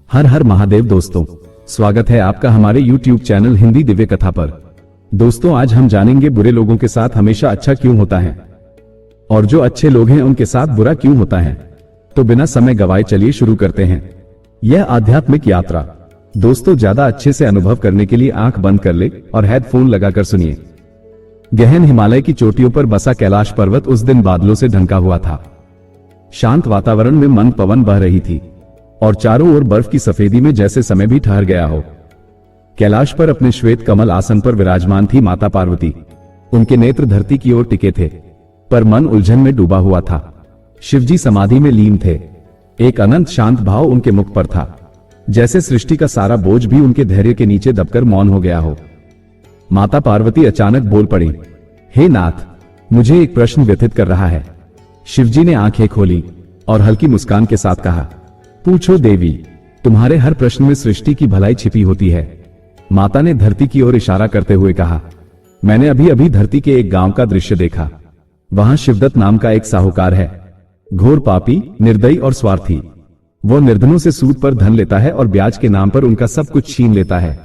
हर हर महादेव दोस्तों, स्वागत है आपका हमारे YouTube चैनल हिंदी दिव्य कथा पर। दोस्तों, आज हम जानेंगे बुरे लोगों के साथ हमेशा अच्छा क्यों होता है और जो अच्छे लोग हैं उनके साथ बुरा क्यों होता है। तो बिना समय गवाए चलिए शुरू करते हैं यह आध्यात्मिक यात्रा। दोस्तों, ज्यादा अच्छे से अनुभव करने के लिए आंख बंद कर ले और हेडफोन लगाकर सुनिए। गहन हिमालय की चोटियों पर बसा कैलाश पर्वत उस दिन बादलों से ढंका हुआ था। शांत वातावरण में मंद पवन बह रही थी और चारों ओर बर्फ की सफेदी में जैसे समय भी ठहर गया हो। कैलाश पर अपने श्वेत कमल आसन पर विराजमान थी माता पार्वती। उनके नेत्र धरती की ओर टिके थे, पर मन उलझन में डूबा हुआ था। शिवजी समाधि में लीन थे। एक अनंत शांत भाव उनके मुख पर था, जैसे सृष्टि का सारा बोझ भी उनके धैर्य के नीचे दबकर मौन हो गया हो। माता पार्वती अचानक बोल पड़ी, हे नाथ, मुझे एक प्रश्न व्यथित कर रहा है। शिवजी ने आंखें खोली और हल्की मुस्कान के साथ कहा, पूछो देवी, तुम्हारे हर प्रश्न में सृष्टि की भलाई छिपी होती है। माता ने धरती की ओर इशारा करते हुए कहा, मैंने अभी अभी धरती के एक गांव का दृश्य देखा। वहां शिवदत्त नाम का एक साहूकार है, घोर पापी, निर्दयी और स्वार्थी। वो निर्धनों से सूद पर धन लेता है और ब्याज के नाम पर उनका सब कुछ छीन लेता है।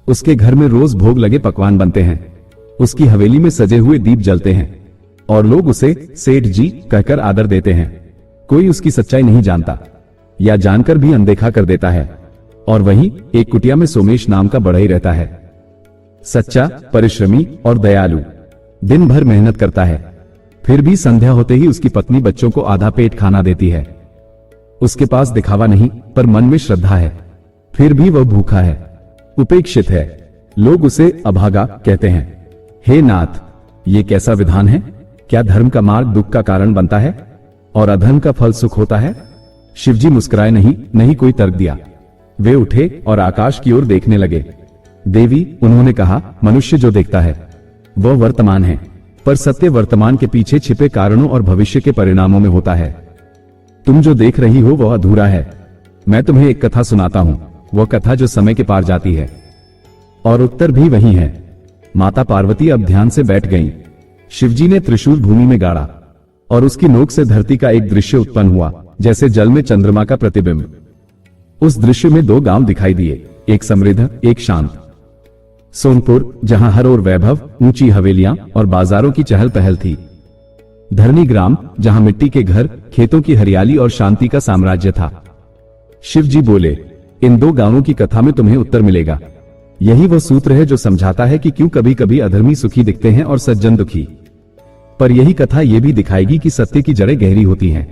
उसके घर में रोज भोग लगे पकवान बनते हैं, उसकी हवेली में सजे हुए दीप जलते हैं और लोग उसे सेठ जी कहकर आदर देते हैं। कोई उसकी सच्चाई नहीं जानता या जानकर भी अनदेखा कर देता है। और वहीं एक कुटिया में सोमेश नाम का बढ़ई रहता है, सच्चा, परिश्रमी और दयालु। दिन भर मेहनत करता है, फिर भी संध्या होते ही उसकी पत्नी बच्चों को आधा पेट खाना देती है। उसके पास दिखावा नहीं, पर मन में श्रद्धा है, फिर भी वह भूखा है, उपेक्षित है। लोग उसे अभागा कहते हैं। हे नाथ, ये कैसा विधान है? क्या धर्म का मार्ग दुख का कारण बनता है और अधर्म का फल सुख होता है? शिवजी मुस्कुराए नहीं कोई तर्क दिया। वे उठे और आकाश की ओर देखने लगे। देवी, उन्होंने कहा, मनुष्य जो देखता है वह वर्तमान है, पर सत्य वर्तमान के पीछे छिपे कारणों और भविष्य के परिणामों में होता है। तुम जो देख रही हो वह अधूरा है। मैं तुम्हें एक कथा सुनाता हूं, वह कथा जो समय के पार जाती है। और उत्तर भी वही है। माता पार्वती अब ध्यान से बैठ गईं। शिवजी ने त्रिशूल भूमि में गाड़ा और उसकी नोक से धरती का एक दृश्य उत्पन्न हुआ, जैसे जल में चंद्रमा का प्रतिबिंब। उस दृश्य में दो गांव दिखाई दिए, एक समृद्ध, एक शांत। सोनपुर, जहां हर ओर वैभव, ऊंची हवेलियां और बाजारों की चहल पहल थी। धरनी ग्राम, जहां मिट्टी के घर, खेतों की हरियाली और शांति का साम्राज्य था। शिवजी बोले, इन दो गांवों की कथा में तुम्हें उत्तर मिलेगा। यही वह सूत्र है जो समझाता है कि क्यों कभी कभी अधर्मी सुखी दिखते हैं और सज्जन दुखी। पर यही कथा यह भी दिखाएगी कि सत्य की जड़ें गहरी होती हैं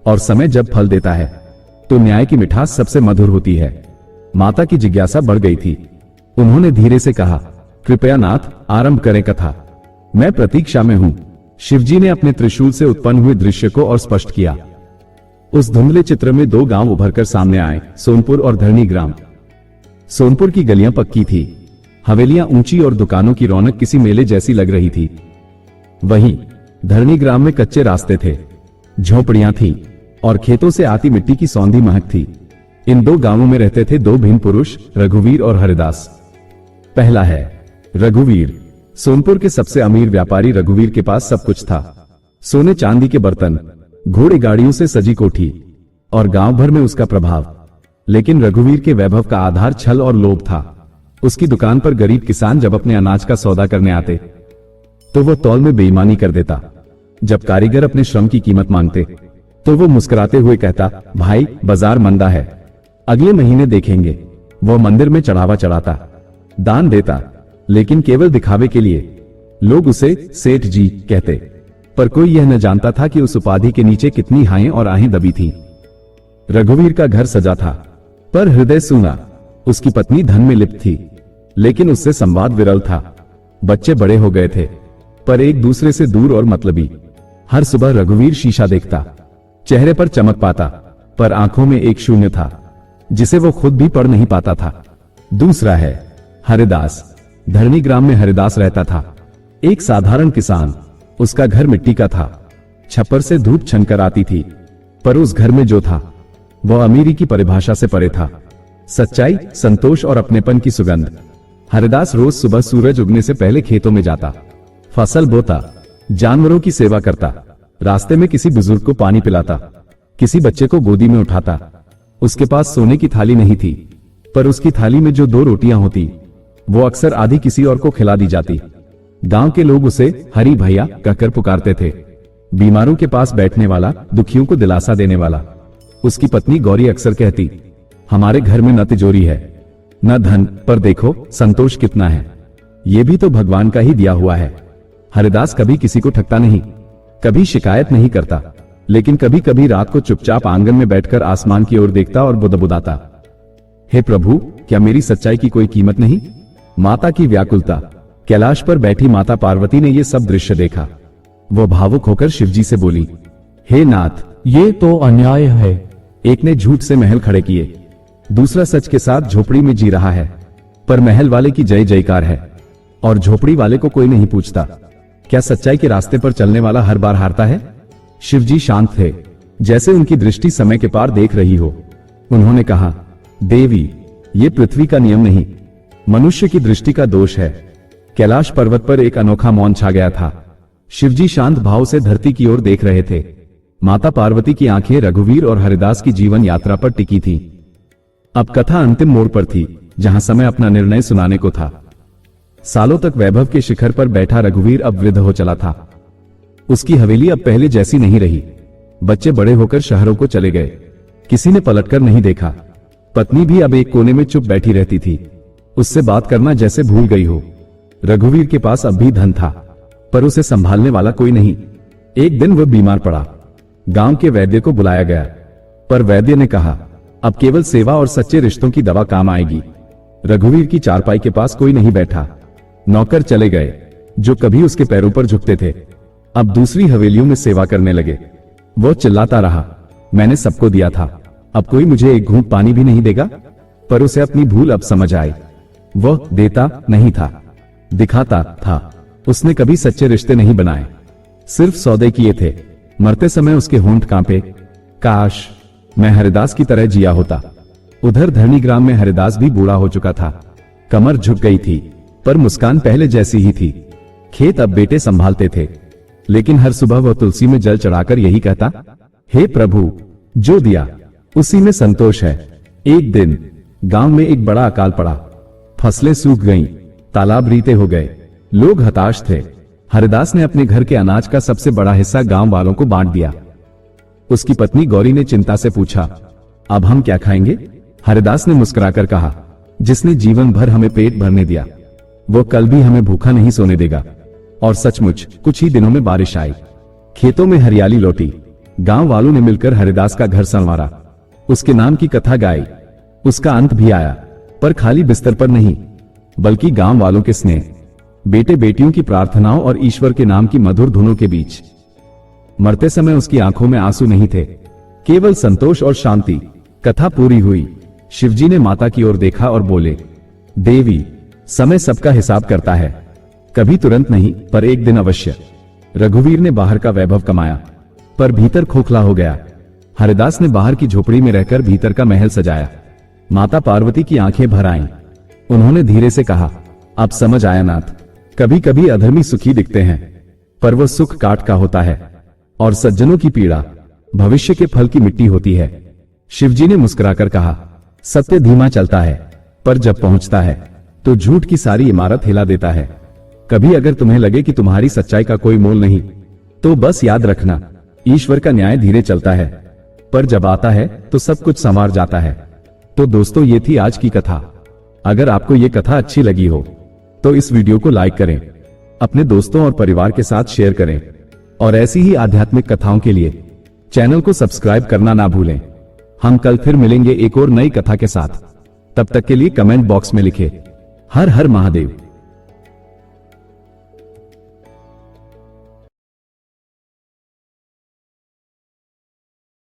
और समय जब फल देता है तो न्याय की मिठास सबसे मधुर होती है। माता की जिज्ञासा बढ़ गई थी। उन्होंने धीरे से कहा, कृपया नाथ, आरंभ करें कथा, मैं प्रतीक्षा में हूं। शिवजी ने अपने त्रिशूल से उत्पन्न हुए दृश्य को और स्पष्ट किया। उस धुंधले चित्र में दो गांव उभरकर सामने आए, सोनपुर और धरनी ग्राम। सोनपुर की गलियां पक्की थी, हवेलियां ऊंची और दुकानों की रौनक किसी मेले जैसी लग रही थी। वहीं धरनी ग्राम में कच्चे रास्ते थे, झोपड़ियां थीं और खेतों से आती मिट्टी की सौंधी महक थी। इन दो गांवों में रहते थे दो भिन्न पुरुष, रघुवीर और हरिदास। पहला है रघुवीर। सोनपुर के सबसे अमीर व्यापारी रघुवीर के पास सब कुछ था, सोने चांदी के बर्तन, घोड़े गाड़ियों से सजी कोठी और गांव भर में उसका प्रभाव। लेकिन रघुवीर के वैभव का आधार छल और लोभ था। उसकी दुकान पर गरीब किसान जब अपने अनाज का सौदा करने आते तो वो तौल में बेईमानी कर देता। जब कारीगर अपने श्रम की कीमत मांगते तो वो मुस्कुराते हुए कहता, भाई, बाजार मंदा है, अगले महीने देखेंगे। वो मंदिर में चढ़ावा चढ़ाता, दान देता, लेकिन केवल दिखावे के लिए। लोग उसे सेठ जी कहते, पर कोई यह न जानता था कि उस उपाधि के नीचे कितनी हाएं और आहें दबी थीं। रघुवीर का घर सजा था, पर हृदय सूना। उसकी पत्नी धन में लिप्त थी, लेकिन उससे संवाद विरल था। बच्चे बड़े हो गए थे, पर एक दूसरे से दूर और मतलबी। हर सुबह रघुवीर शीशा देखता, चेहरे पर चमक पाता, पर आंखों में एक शून्य था जिसे वो खुद भी पढ़ नहीं पाता था। दूसरा है हरिदास। धरनी ग्राम में हरिदास रहता था, एक साधारण किसान। उसका घर मिट्टी का था, छप्पर से धूप छनकर आती थी, पर उस घर में जो था वह अमीरी की परिभाषा से परे था। सच्चाई, संतोष और अपनेपन की सुगंध। हरिदास रोज सुबह सूरज उगने से पहले खेतों में जाता, फसल बोता, जानवरों की सेवा करता, रास्ते में किसी बुजुर्ग को पानी पिलाता, किसी बच्चे को गोदी में उठाता उसके पास सोने की थाली नहीं थी, पर उसकी थाली में जो 2 रोटियां होती वो अक्सर आधी किसी और को खिला दी जाती। गांव के लोग उसे हरी भैया कहकर पुकारते थे। बीमारों के पास बैठने वाला, दुखियों को दिलासा देने वाला। उसकी पत्नी गौरी अक्सर कहती, हमारे घर में न तिजोरी है न धन, पर देखो संतोष कितना है, ये भी तो भगवान का ही दिया हुआ है। हरिदास कभी किसी को ठगता नहीं, कभी शिकायत नहीं करता, लेकिन कभी कभी रात को चुपचाप आंगन में बैठकर आसमान की ओर देखता और बुदबुदाता, हे प्रभु, क्या मेरी सच्चाई की कोई कीमत नहीं? माता की व्याकुलता। कैलाश पर बैठी माता पार्वती ने यह सब दृश्य देखा। वो भावुक होकर शिवजी से बोली, हे नाथ, ये तो अन्याय है। एक ने झूठ से महल खड़े किए, दूसरा सच के साथ झोपड़ी में जी रहा है, पर महल वाले की जय जयकार है और झोपड़ी वाले को कोई नहीं पूछता। क्या सच्चाई के रास्ते पर चलने वाला हर बार हारता है? शिवजी शांत थे, जैसे उनकी दृष्टि समय के पार देख रही हो। उन्होंने कहा, देवी, ये पृथ्वी का नियम नहीं, मनुष्य की दृष्टि का दोष है। कैलाश पर्वत पर एक अनोखा मौन छा गया था। शिवजी शांत भाव से धरती की ओर देख रहे थे। माता पार्वती की आंखें रघुवीर और हरिदास की जीवन यात्रा पर टिकी थी। अब कथा अंतिम मोड़ पर थी, जहां समय अपना निर्णय सुनाने को था। सालों तक वैभव के शिखर पर बैठा रघुवीर अब वृद्ध हो चला था। उसकी हवेली अब पहले जैसी नहीं रही। बच्चे बड़े होकर शहरों को चले गए, किसी ने पलटकर नहीं देखा। पत्नी भी अब एक कोने में चुप बैठी रहती थी, उससे बात करना जैसे भूल गई हो। रघुवीर के पास अब भी धन था, पर उसे संभालने वाला कोई नहीं। एक दिन वह बीमार पड़ा। गांव के वैद्य को बुलाया गया, पर वैद्य ने कहा, अब केवल सेवा और सच्चे रिश्तों की दवा काम आएगी। रघुवीर की चारपाई के पास कोई नहीं बैठा। नौकर चले गए, जो कभी उसके पैरों पर झुकते थे, अब दूसरी हवेलियों में सेवा करने लगे। वो चिल्लाता रहा, मैंने सबको दिया था, अब कोई मुझे एक घूंट पानी भी नहीं देगा? पर उसे अपनी भूल अब समझ आई। वह देता नहीं था, दिखाता था। उसने कभी सच्चे रिश्ते नहीं बनाए, सिर्फ सौदे किए थे। मरते समय उसके होंठ कांपे, काश मैं हरिदास की तरह जिया होता। उधर धरणीग्राम में हरिदास भी बूढ़ा हो चुका था, कमर झुक गई थी, पर मुस्कान पहले जैसी ही थी। खेत अब बेटे संभालते थे, लेकिन हर सुबह वह तुलसी में जल चढ़ाकर यही कहता, हे प्रभु, जो दिया उसी में संतोष है। एक दिन गांव में एक बड़ा अकाल पड़ा, फसलें सूख गईं, तालाब रीते हो गए, लोग हताश थे। हरिदास ने अपने घर के अनाज का सबसे बड़ा हिस्सा गांव वालों को बांट दिया। उसकी पत्नी गौरी ने चिंता से पूछा, अब हम क्या खाएंगे? हरिदास ने मुस्कुराकर कहा, जिसने जीवन भर हमें पेट भरने दिया, वो कल भी हमें भूखा नहीं सोने देगा। और सचमुच कुछ ही दिनों में बारिश आई, खेतों में हरियाली लौटी। गांव वालों ने मिलकर हरिदास का घर संवारा, उसके नाम की कथा गाई। उसका अंत भी आया, पर खाली बिस्तर पर नहीं, बल्कि गांव वालों के स्नेह, बेटे बेटियों की प्रार्थनाओं और ईश्वर के नाम की मधुर धुनों के बीच। मरते समय उसकी आंखों में आंसू नहीं थे, केवल संतोष और शांति। कथा पूरी हुई। शिवजी ने माता की ओर देखा और बोले, देवी, समय सबका हिसाब करता है, कभी तुरंत नहीं, पर एक दिन अवश्य। रघुवीर ने बाहर का वैभव कमाया, पर भीतर खोखला हो गया। हरिदास ने बाहर की झोपड़ी में रहकर भीतर का महल सजाया। माता पार्वती की आंखें भर आईं। उन्होंने धीरे से कहा, अब समझ आया नाथ, कभी कभी अधर्मी सुखी दिखते हैं, पर वो सुख काट का होता है, और सज्जनों की पीड़ा भविष्य के फल की मिट्टी होती है। शिवजी ने मुस्कुराकर कहा, सत्य धीमा चलता है, पर जब पहुंचता है तो झूठ की सारी इमारत हिला देता है। कभी अगर तुम्हें लगे कि तुम्हारी सच्चाई का कोई मोल नहीं, तो बस याद रखना, ईश्वर का न्याय धीरे चलता है, पर जब आता है तो सब कुछ संवार जाता है। तो दोस्तों, ये थी आज की कथा। अगर आपको ये कथा अच्छी लगी हो तो इस वीडियो को लाइक करें, अपने दोस्तों और परिवार के साथ शेयर करें, और ऐसी ही आध्यात्मिक कथाओं के लिए चैनल को सब्सक्राइब करना ना भूलें। हम कल फिर मिलेंगे एक और नई कथा के साथ। तब तक के लिए कमेंट बॉक्स में लिखें, हर हर महादेव।